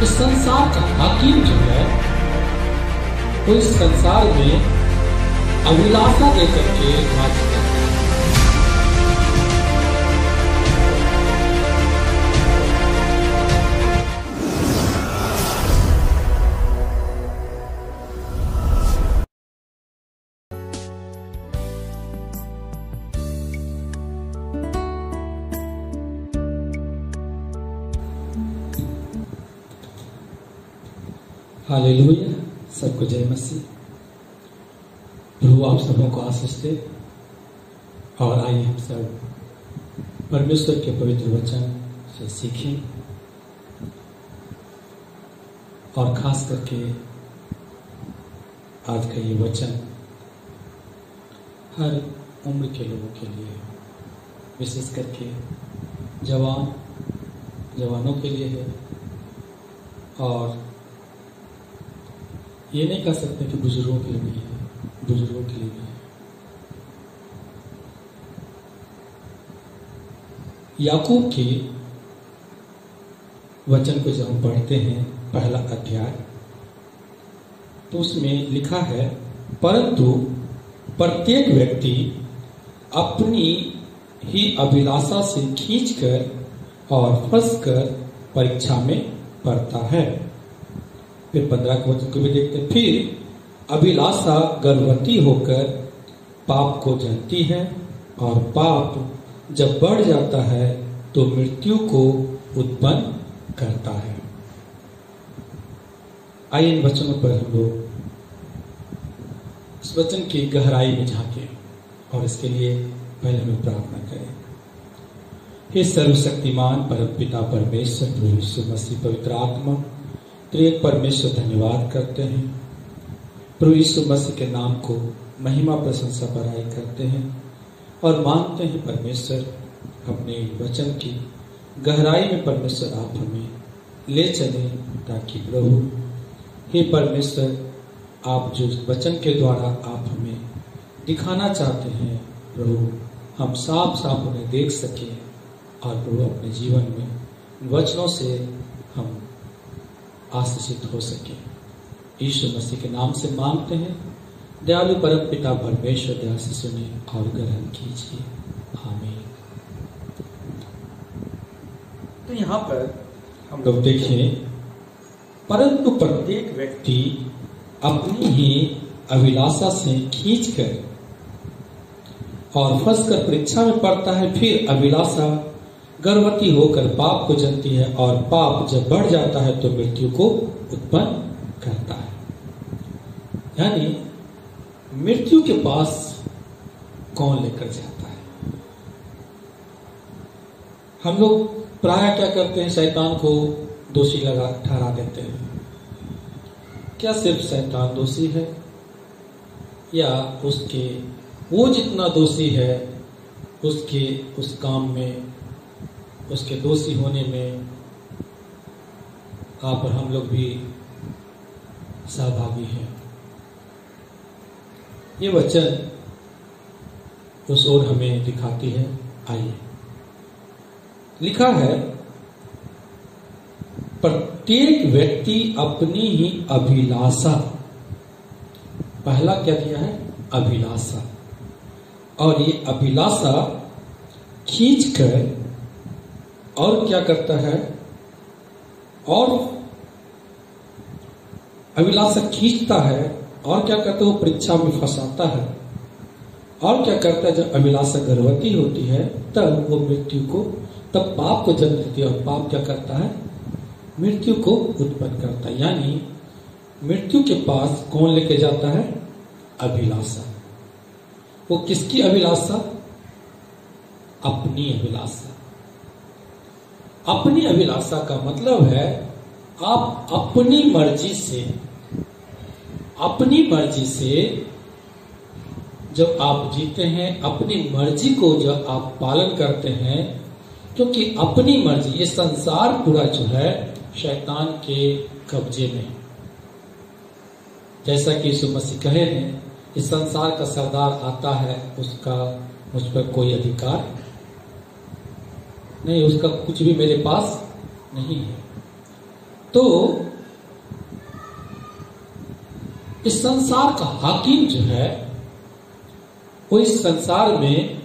इस संसार का हाकिम जो है वो इस संसार में अभिलाषा लेकर के राज करता है। हालेलुया, सबको जय मसीह। प्रभु आप सबों को आशीष दे। और आइए हम सब परमेश्वर के पवित्र वचन से सीखें, और खास करके आज का ये वचन हर उम्र के लोगों के लिए है, विशेष करके जवानों के लिए है। और ये नहीं कह सकते कि बुजुर्गों के लिए नहीं है, बुजुर्गों के लिए भी है। याकूब के वचन को जब हम पढ़ते हैं पहला अध्याय, तो उसमें लिखा है, परंतु प्रत्येक व्यक्ति अपनी ही अभिलाषा से खींचकर और फंसकर परीक्षा में पड़ता है। फिर 15 के वचन को भी देखते हैं, फिर अभिलाषा गर्भवती होकर पाप को जनती है, और पाप जब बढ़ जाता है तो मृत्यु को उत्पन्न करता है। आइए इन वचनों पर हम लोग इस वचन की गहराई में झांके, और इसके लिए पहले हमें प्रार्थना करें। हे सर्वशक्तिमान परमपिता परमेश्वर प्रभु यीशु मसीह पवित्र आत्मा त्रिएक परमेश्वर, धन्यवाद करते हैं। प्रभु यीशु मसीह के नाम को महिमा प्रशंसा बड़ाई करते हैं, और मानते हैं परमेश्वर अपने वचन की गहराई में परमेश्वर आप हमें ले चलें, ताकि प्रभु हे परमेश्वर आप जो वचन के द्वारा आप हमें दिखाना चाहते हैं प्रभु, हम साफ साफ उन्हें देख सकें, और प्रभु अपने जीवन में वचनों से हम आशीषित हो सके। यीशु मसीह के नाम से मांगते हैं, दयालु परम पिता परमेश्वर, दया से सुने और ग्रहण कीजिए, आमीन। तो यहाँ पर हम लोग देखें, परंतु प्रत्येक व्यक्ति अपनी ही अभिलाषा से खींचकर और फंसकर परीक्षा में पड़ता है। फिर अभिलाषा गर्भवती होकर पाप को जनती है, और पाप जब बढ़ जाता है तो मृत्यु को उत्पन्न करता है। यानी मृत्यु के पास कौन लेकर जाता है? हम लोग प्राय क्या करते हैं, शैतान को दोषी ठहरा देते हैं। क्या सिर्फ शैतान दोषी है, या उसके वो जितना दोषी है उसके उस काम में, उसके दोषी होने में आप और हम लोग भी सहभागी हैं? ये वचन उस ओर हमें दिखाती है। आइए, लिखा है, प्रत्येक व्यक्ति अपनी ही अभिलाषा, पहला क्या दिया है? अभिलाषा। और ये अभिलाषा खींचकर और क्या करता है? और अभिलाषा खींचता है, और क्या करता है? वो परीक्षा में फंसाता है। और क्या करता है? जब अभिलाषा गर्भवती होती है तब वो मृत्यु को, तब पाप को जन्म देती है, और पाप क्या करता है? मृत्यु को उत्पन्न करता है। यानी मृत्यु के पास कौन लेके जाता है? अभिलाषा। वो किसकी अभिलाषा? अपनी अभिलाषा। अपनी अभिलाषा का मतलब है आप अपनी मर्जी से जब आप जीते हैं, अपनी मर्जी को जब आप पालन करते हैं, क्योंकि अपनी मर्जी, ये संसार पूरा जो है शैतान के कब्जे में। जैसा कि यीशु मसीह कहे हैं, इस संसार का सरदार आता है, उसका मुझ पर कोई अधिकार नहीं, उसका कुछ भी मेरे पास नहीं है। तो इस संसार का हाकिम जो है वो इस संसार में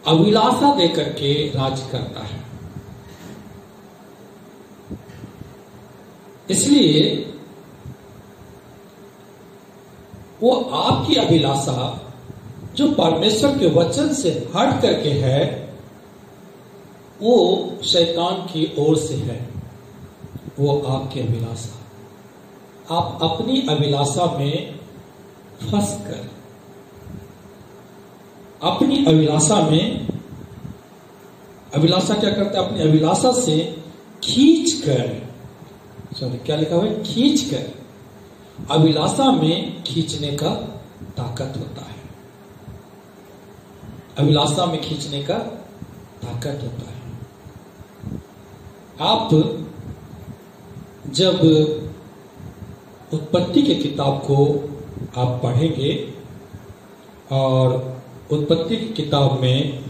अभिलाषा देकर के राज करता है। इसलिए वो आपकी अभिलाषा जो परमेश्वर के वचन से हट करके है वो शैतान की ओर से है। वो आपकी अभिलाषा, आप अपनी अभिलाषा में फंस कर, अपनी अभिलाषा में, अभिलाषा क्या करता है, अपनी अभिलाषा से खींच कर, सॉरी क्या लिखा हुआ है, खींच कर, अभिलाषा में खींचने का ताकत होता है, अभिलाषा में खींचने का ताकत होता है। आप जब उत्पत्ति के किताब को आप पढ़ेंगे और उत्पत्ति की किताब में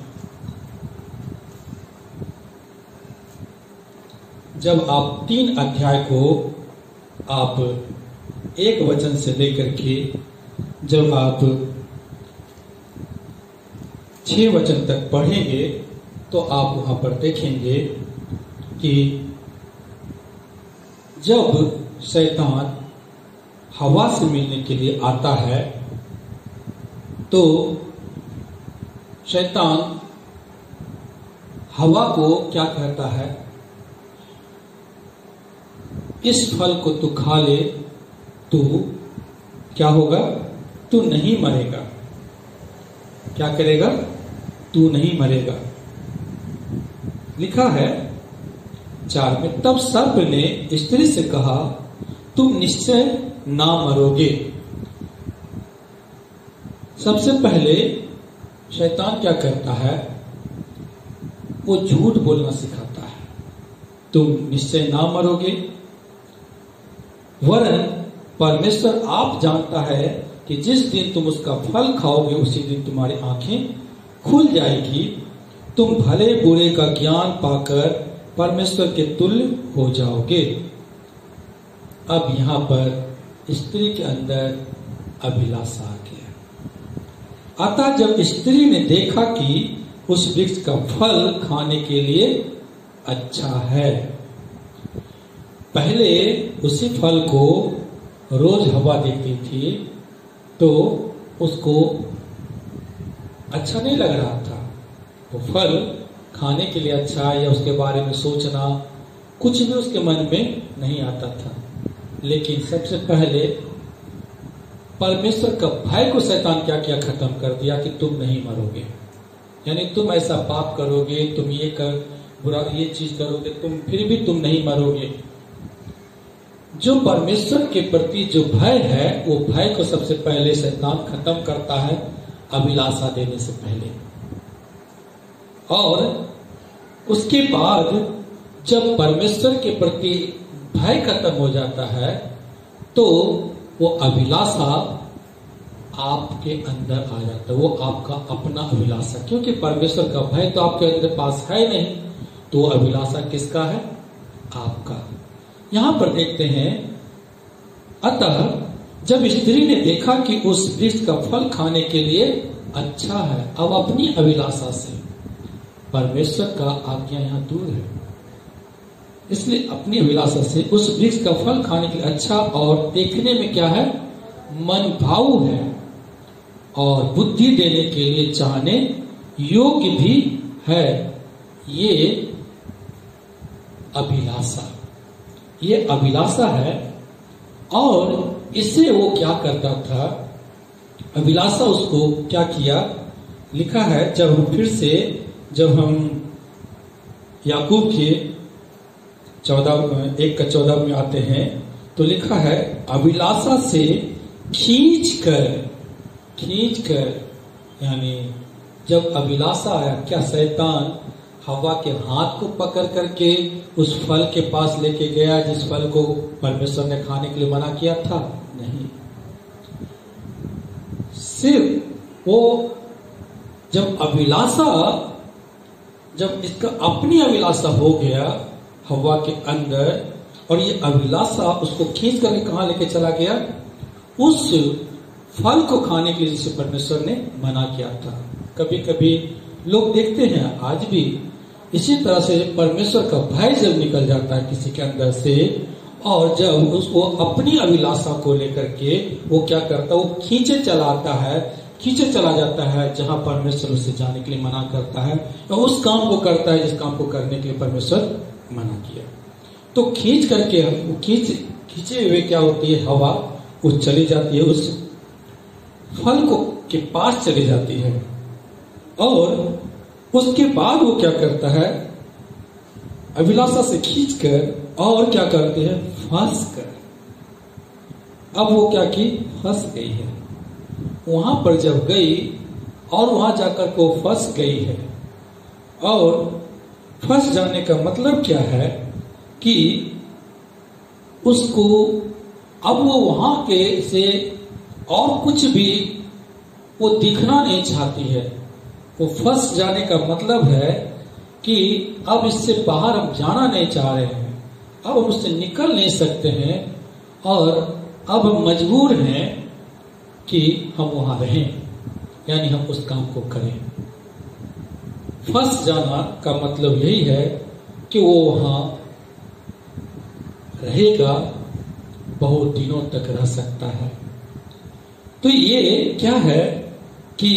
जब आप 3 अध्याय को आप 1 वचन से लेकर के जब आप 6 वचन तक पढ़ेंगे तो आप वहां पर देखेंगे कि जब शैतान हवा से मिलने के लिए आता है तो शैतान हवा को क्या कहता है, इस फल को तू खा ले, तू क्या होगा, तू नहीं मरेगा। क्या करेगा, तू नहीं मरेगा। लिखा है 4 में, तब सर्प ने स्त्री से कहा तुम निश्चय ना मरोगे। सबसे पहले शैतान क्या करता है, वो झूठ बोलना सिखाता है, तुम निश्चय ना मरोगे। वरन परमेश्वर आप जानता है कि जिस दिन तुम उसका फल खाओगे उसी दिन तुम्हारी आंखें खुल जाएगी, तुम भले बुरे का ज्ञान पाकर परमेश्वर के तुल्य हो जाओगे। अब यहां पर स्त्री के अंदर अभिलाषा आ गया। अतः जब स्त्री ने देखा कि उस वृक्ष का फल खाने के लिए अच्छा है, पहले उसी फल को रोज हवा देती थी तो उसको अच्छा नहीं लग रहा था, वो फल खाने के लिए अच्छा या उसके बारे में सोचना कुछ भी उसके मन में नहीं आता था। लेकिन सबसे पहले परमेश्वर का भय को शैतान क्या किया, खत्म कर दिया कि तुम नहीं मरोगे, यानी तुम ऐसा पाप करोगे, तुम ये कर बुरा ये चीज करोगे, तुम फिर भी तुम नहीं मरोगे। जो परमेश्वर के प्रति जो भय है वो भय को सबसे पहले शैतान खत्म करता है अभिलाषा देने से पहले। और उसके बाद जब परमेश्वर के प्रति भय खत्म हो जाता है तो वो अभिलाषा आपके अंदर आ जाता है, वो आपका अपना अभिलाषा, क्योंकि परमेश्वर का भय तो आपके अंदर पास है नहीं, तो वो अभिलाषा किसका है, आपका। यहां पर देखते हैं, अतः जब स्त्री ने देखा कि उस वृक्ष का फल खाने के लिए अच्छा है, अब अपनी अभिलाषा से, परमेश्वर का आज्ञा यहां दूर है, इसलिए अपनी अभिलाषा से उस वृक्ष का फल खाने के लिए अच्छा और देखने में क्या है, मन भाऊ है और बुद्धि देने के लिए चाहने योग्य भी है, ये अभिलाषा, ये अभिलाषा है। और इससे वो क्या करता था, अभिलाषा उसको क्या किया, लिखा है जब हम फिर से जब हम याकूब के 1:14 में आते हैं तो लिखा है अभिलाषा से खींच कर, यानी जब अभिलाषा आया, क्या शैतान हवा के हाथ को पकड़ करके उस फल के पास लेके गया जिस फल को परमेश्वर ने खाने के लिए मना किया था? नहीं, सिर्फ वो जब अभिलाषा, जब इसका अपनी अभिलाषा हो गया हवा के अंदर और ये अभिलाषा उसको खींच करके कहां लेके चला गया? उस फल को खाने के लिए जिसे परमेश्वर ने मना किया था। कभी कभी लोग देखते हैं आज भी इसी तरह से परमेश्वर का भय जब निकल जाता है किसी के अंदर से, और जब उसको अपनी अभिलाषा को लेकर के वो क्या करता है, वो खींचे चला जाता है जहां परमेश्वर उसे जाने के लिए मना करता है, तो उस काम को करता है जिस काम को करने के लिए परमेश्वर मना किया। तो खींच करके वो खींचे हुए क्या होती है, हवा वो चली जाती है, उस फल को के पास चली जाती है, और उसके बाद वो क्या करता है, अभिलाषा से खींचकर और क्या करते हैं, फंस कर। अब वो क्या की, फंस गई है। वहां पर जब गई और वहां जाकर को फंस गई है, और फंस जाने का मतलब क्या है कि उसको अब वो वहां के से और कुछ भी वो दिखना नहीं चाहती है। वो फंस जाने का मतलब है कि अब इससे बाहर हम जाना नहीं चाह रहे हैं, अब हम उससे निकल नहीं सकते हैं, और अब हम मजबूर हैं कि हम वहां रहें, यानी हम उस काम को करें। फंस जाना का मतलब यही है कि वो वहां रहेगा, बहुत दिनों तक रह सकता है। तो ये क्या है कि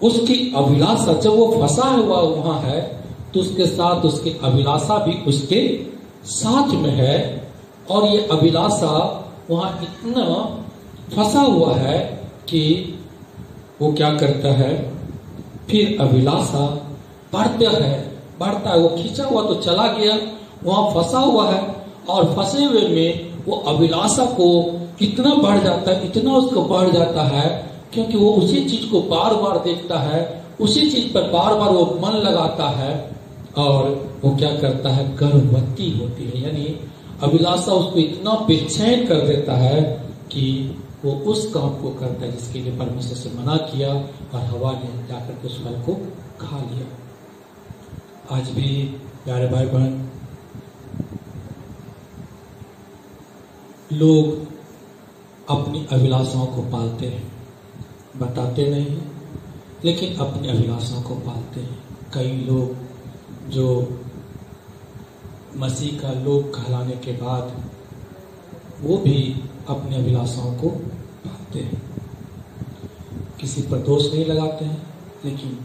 उसकी अभिलाषा, जब वो फंसा हुआ वहां है तो उसके साथ उसकी अभिलाषा भी उसके साथ में है, और ये अभिलाषा वहां इतना फंसा हुआ है कि वो क्या करता है, फिर अभिलाषा बढ़ता है। वो खींचा हुआ तो चला गया, वहां फंसा हुआ है, और फंसे हुए में वो अभिलाषा को इतना बढ़ जाता है, इतना उसको बढ़ जाता है, क्योंकि वो उसी चीज को बार बार देखता है, उसी चीज पर बार बार वो मन लगाता है, और वो क्या करता है, गर्भवती होती है। यानी अभिलाषा उसको इतना बेचैन कर देता है कि वो उस काम को करता है जिसके लिए परमेश्वर से मना किया, और हवा ने जाकर के उस फल को खा लिया। आज भी प्यारे भाई बहन, लोग अपनी अभिलाषाओं को पालते हैं, बताते नहीं हैं, लेकिन अपनी अभिलाषाओं को पालते हैं। कई लोग जो मसीह का लोग कहलाने के बाद वो भी अपनी अभिलाषाओं को पालते हैं, किसी पर दोष नहीं लगाते हैं, लेकिन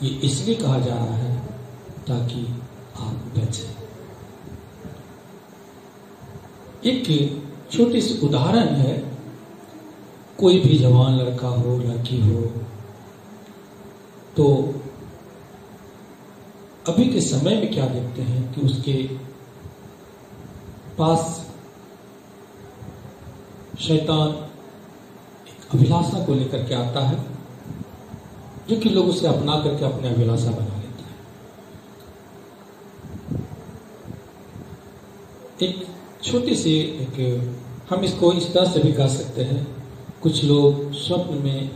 ये इसलिए कहा जा रहा है ताकि आप बचें। एक छोटी सी उदाहरण है, कोई भी जवान लड़का हो, लड़की हो, तो अभी के समय में क्या देखते हैं कि उसके पास शैतान एक अभिलाषा को लेकर के आता है, जो कि लोग उसे अपना करके अपने अभिलाषा बना लेते हैं। एक छोटी सी हम इसको इस तरह से भी कह सकते हैं, कुछ लोग स्वप्न में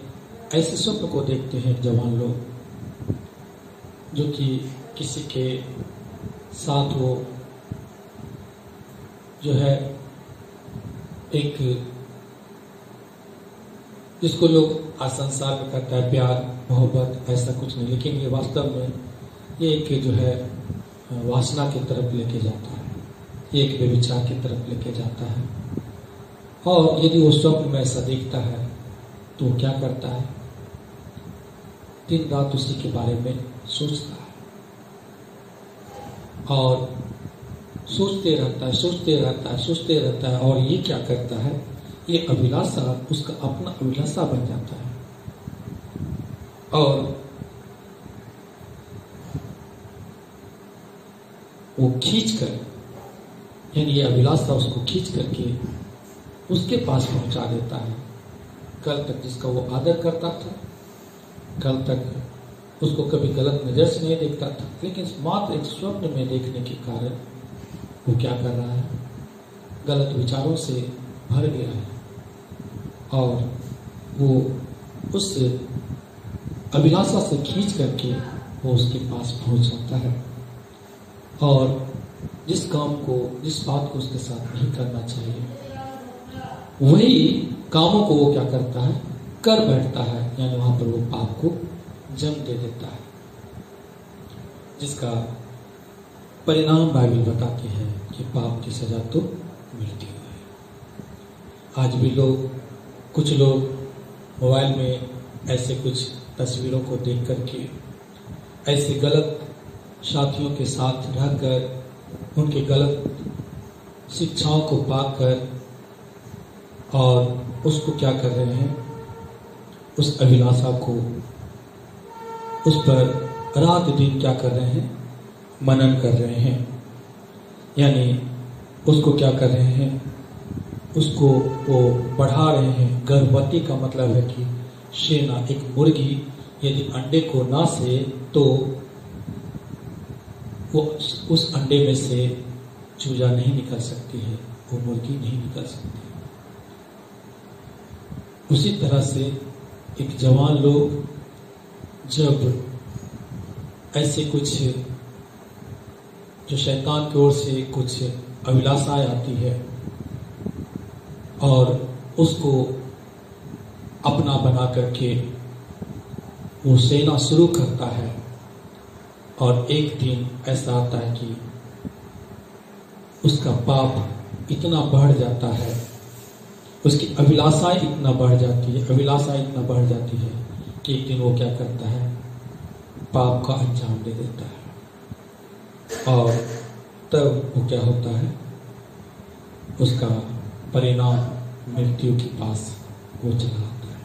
ऐसे स्वप्न को देखते हैं, जवान लोग, जो कि किसी के साथ वो जो है एक, जिसको लोग आज संसार में कहता है प्यार मोहब्बत, ऐसा कुछ नहीं, लेकिन ये वास्तव में ये एक जो है वासना की तरफ लेके जाता है, ये एक व्यभिचार की तरफ लेके जाता है। और यदि वो स्वप्न में ऐसा देखता है तो वो क्या करता है, दिन रात उसी के बारे में सोचता है, और सोचते रहता है, और ये क्या करता है, ये अभिलाषा उसका अपना अभिलाषा बन जाता है, और वो खींचकर, यानी ये अभिलाषा उसको खींच करके उसके पास पहुंचा देता है। कल तक जिसका वो आदर करता था, कल तक उसको कभी गलत नजर से नहीं देखता था, लेकिन मात्र एक स्वप्न में देखने के कारण वो क्या कर रहा है, गलत विचारों से भर गया है, और वो उस अभिलाषा से खींच करके वो उसके पास पहुंच जाता है। और जिस काम को, जिस बात को उसके साथ नहीं करना चाहिए, वही कामों को वो क्या करता है, कर बैठता है, यानी वहां पर वो पाप को जन्म दे देता है, जिसका परिणाम बाइबल बताती है कि पाप की सजा तो मिलती है। आज भी कुछ लोग मोबाइल में ऐसे कुछ तस्वीरों को देख करके, ऐसे गलत साथियों के साथ रहकर, उनके गलत शिक्षाओं को पाकर और उसको क्या कर रहे हैं, उस अभिलाषा को, उस पर रात दिन क्या कर रहे हैं, मनन कर रहे हैं, यानी उसको क्या कर रहे हैं, उसको वो बढ़ा रहे हैं। गर्भवती का मतलब है कि शेना, एक मुर्गी यदि अंडे को ना से तो वो उस अंडे में से चूजा नहीं निकल सकती है, वो मुर्गी नहीं निकल सकती। उसी तरह से एक जवान लोग जब ऐसे कुछ जो शैतान की ओर से कुछ अभिलाषाएं आती है और उसको अपना बना करके वो सेना शुरू करता है, और एक दिन ऐसा आता है कि उसका पाप इतना बढ़ जाता है, उसकी अभिलाषाएं इतना बढ़ जाती है, अभिलाषाएं इतना बढ़ जाती है कि एक दिन वो क्या करता है, पाप का अंजाम दे देता है, और तब वो क्या होता है, उसका परिणाम मृत्यु के पास वो चला आता है।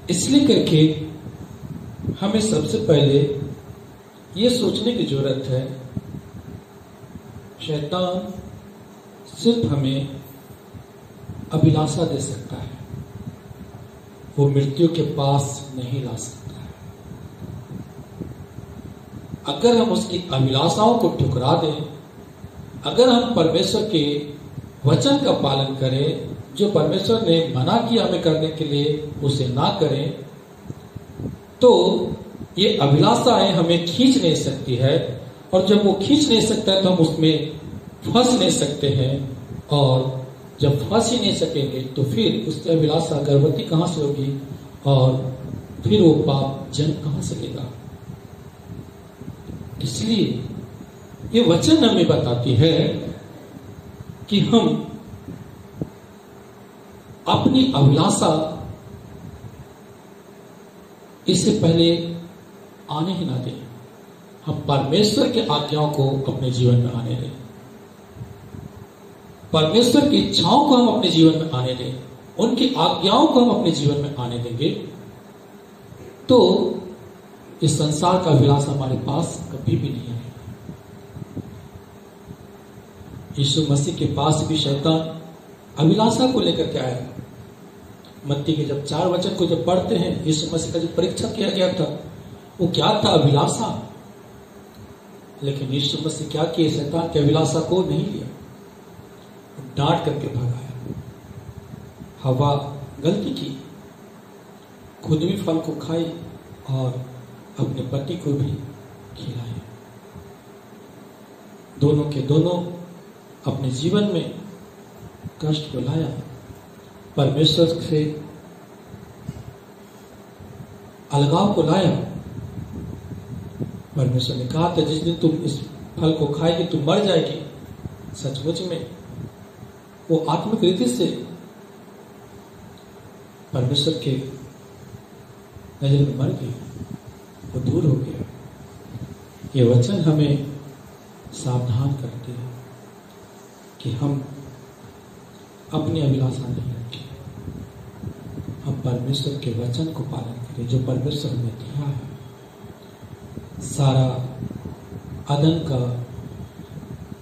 इसलिए करके हमें सबसे पहले ये सोचने की जरूरत है, शैतान सिर्फ हमें अभिलाषा दे सकता है, वो मृत्यु के पास नहीं ला सकता है। अगर हम उसकी अभिलाषाओं को ठुकरा दें, अगर हम परमेश्वर के वचन का पालन करें, जो परमेश्वर ने मना किया हमें करने के लिए, उसे ना करें, तो ये अभिलाषाएं हमें खींच नहीं सकती है, और जब वो खींच नहीं सकता है तो हम उसमें फंस नहीं सकते हैं, और जब फंस ही नहीं सकेंगे तो फिर उसकी अभिलाषा गर्भवती कहां से होगी, और फिर वो पाप जन्म कहां से लेगा। इसलिए ये वचन हमें बताती है कि हम अपनी अभिलाषा इससे पहले आने ही ना दें, हम परमेश्वर के आज्ञाओं को अपने जीवन में आने दें, परमेश्वर की इच्छाओं को हम अपने जीवन में आने दें, उनकी आज्ञाओं को हम अपने जीवन में आने देंगे, तो इस संसार का विलास हमारे पास कभी भी नहीं आएगा। यीशु मसीह के पास भी शैतान अभिलाषा को लेकर के आया। मत्ती के जब 4 वचन को जब पढ़ते हैं, यीशु मसीह का जो परीक्षा किया गया था, वो क्या था, अभिलाषा। लेकिन यीशु मसीह क्या किए, शैतान की अभिलाषा को नहीं लिया, डांट करके भगाया। हवा गलती की, खुद भी फल को खाई और अपने पति को भी खिलाए। दोनों के दोनों अपने जीवन में कष्ट को लाया, परमेश्वर से अलगाव को लाया। परमेश्वर ने कहा था जिस दिन तुम इस फल को खाएगी तुम मर जाएगी। सचमुच में वो आत्मिक रीति से परमेश्वर के नजर में मर गई, वो दूर हो गया। ये वचन हमें सावधान करते हैं कि हम अपनी अभिलाषा नहीं रखें, हम परमेश्वर के वचन को पालन करें जो परमेश्वर ने दिया है। सारा अदन का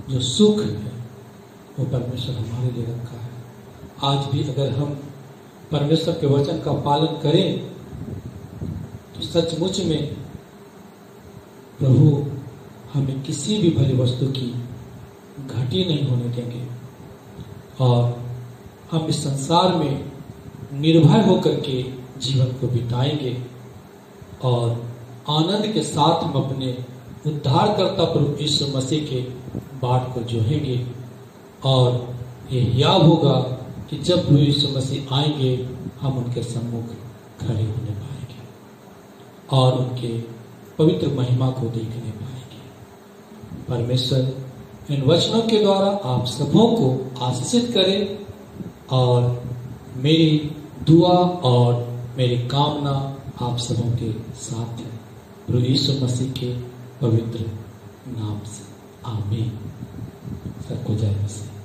जो सुख है वो परमेश्वर हमारे लिए रखा है। आज भी अगर हम परमेश्वर के वचन का पालन करें तो सचमुच में प्रभु हमें किसी भी भली वस्तु की घटी नहीं होने देंगे, और हम इस संसार में निर्भय होकर के जीवन को बिताएंगे, और आनंद के साथ हम अपने उद्धारकर्ता प्रभु यीशु मसीह के बाट को जोहेंगे और ये याद होगा कि जब प्रभु यीशु मसीह आएंगे हम उनके सम्मुख खड़े होने पाएंगे और उनके पवित्र महिमा को देखने पाएंगे। परमेश्वर इन वचनों के द्वारा आप सबों को आशीषित करे और मेरी दुआ और मेरी कामना आप सबों के साथ है प्रभु यीशु मसीह के पवित्र नाम से। आमीन। सबको जय मसीह।